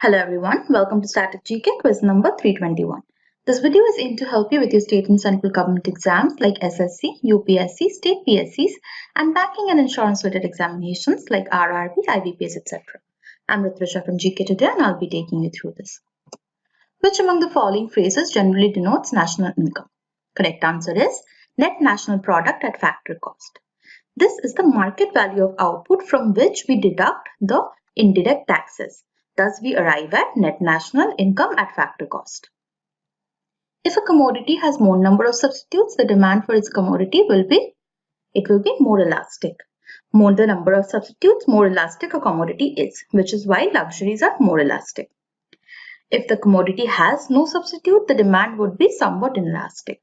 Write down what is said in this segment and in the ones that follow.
Hello everyone, welcome to Static GK quiz number 321. This video is aimed to help you with your state and central government exams like SSC, UPSC, state PSCs and banking and insurance related examinations like RRB, IBPS, etc. I'm Ritvrisha from GKToday and I'll be taking you through this. Which among the following phrases generally denotes national income? Correct answer is net national product at factor cost. This is the market value of output from which we deduct the indirect taxes. Thus, we arrive at net national income at factor cost. If a commodity has more number of substitutes, the demand for its commodity will be more elastic. More the number of substitutes, more elastic a commodity is, which is why luxuries are more elastic. If the commodity has no substitute, the demand would be somewhat inelastic.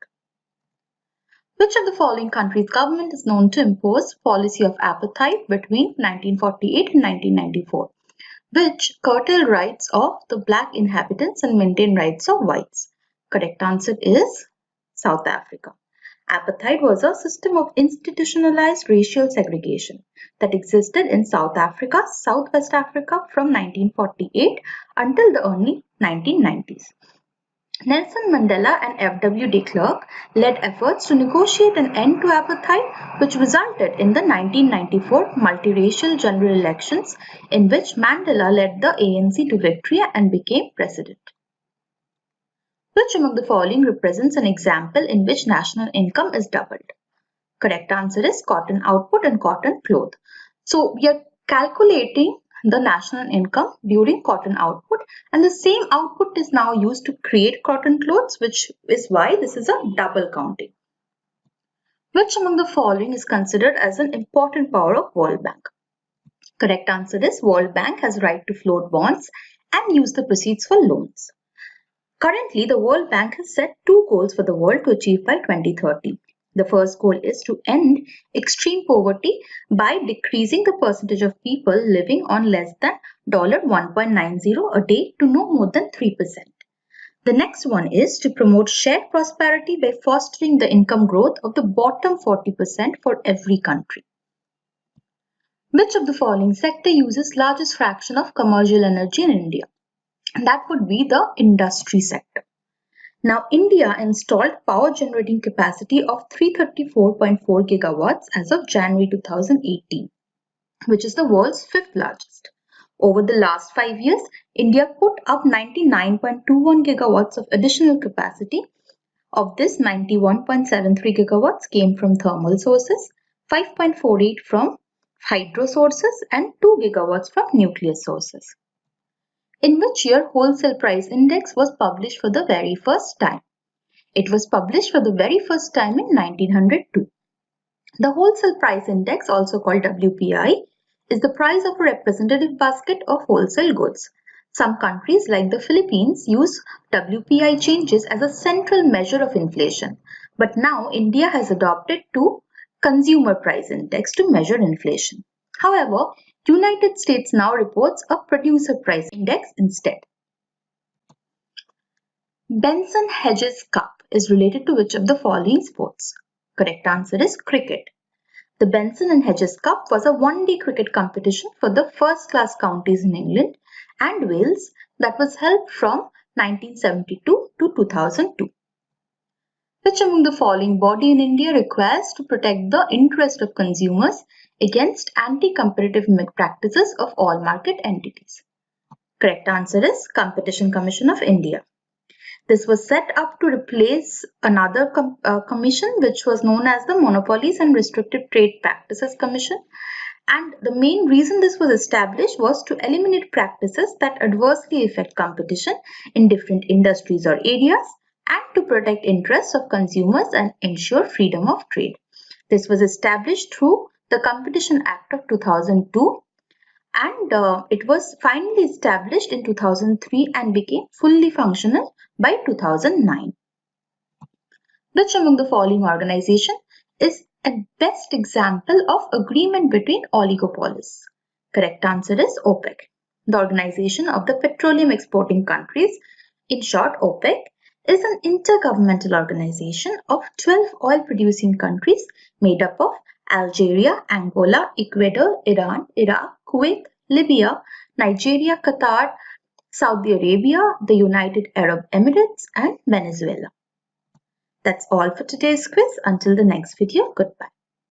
Which of the following countries' government is known to impose policy of apartheid between 1948 and 1994? Which curtail rights of the black inhabitants and maintain rights of whites? Correct answer is South Africa. Apartheid was a system of institutionalized racial segregation that existed in South Africa, Southwest Africa from 1948 until the early 1990s. Nelson Mandela and F.W. de Klerk led efforts to negotiate an end to apartheid, which resulted in the 1994 multiracial general elections in which Mandela led the ANC to victory and became president. Which among the following represents an example in which national income is doubled? Correct answer is cotton output and cotton cloth. So we are calculating the national income during cotton output, and the same output is now used to create cotton clothes, which is why this is a double counting. Which among the following is considered as an important power of World Bank? Correct answer is World Bank has right to float bonds and use the proceeds for loans. Currently, the World Bank has set two goals for the world to achieve by 2030. The first goal is to end extreme poverty by decreasing the percentage of people living on less than $1.90 a day to no more than 3%. The next one is to promote shared prosperity by fostering the income growth of the bottom 40% for every country. Which of the following sector uses largest fraction of commercial energy in India? That would be the industry sector. Now, India installed power generating capacity of 334.4 gigawatts as of January 2018, which is the world's fifth largest. Over the last 5 years, India put up 99.21 gigawatts of additional capacity. Of this, 91.73 gigawatts came from thermal sources, 5.48 from hydro sources, and 2 gigawatts from nuclear sources. In which year Wholesale Price Index was published for the very first time? It was published for the very first time in 1902. The Wholesale Price Index, also called WPI, is the price of a representative basket of wholesale goods. Some countries like the Philippines use WPI changes as a central measure of inflation, but now India has adopted to Consumer Price Index to measure inflation. However, United States now reports a Producer Price Index instead. Benson-Hedges Cup is related to which of the following sports? Correct answer is cricket. The Benson and Hedges Cup was a one-day cricket competition for the first-class counties in England and Wales that was held from 1972 to 2002. Which among the following body in India requires to protect the interest of consumers against anti-competitive practices of all market entities? Correct answer is Competition Commission of India. This was set up to replace another commission which was known as the Monopolies and Restricted Trade Practices Commission, and the main reason this was established was to eliminate practices that adversely affect competition in different industries or areas and to protect interests of consumers and ensure freedom of trade. This was established through the Competition Act of 2002, and it was finally established in 2003 and became fully functional by 2009. Which among the following organization is a best example of agreement between oligopolies? Correct answer is OPEC. The Organization of the Petroleum Exporting Countries, in short OPEC, is an intergovernmental organization of 12 oil-producing countries made up of Algeria, Angola, Ecuador, Iran, Iraq, Kuwait, Libya, Nigeria, Qatar, Saudi Arabia, the United Arab Emirates, and Venezuela. That's all for today's quiz. Until the next video, goodbye.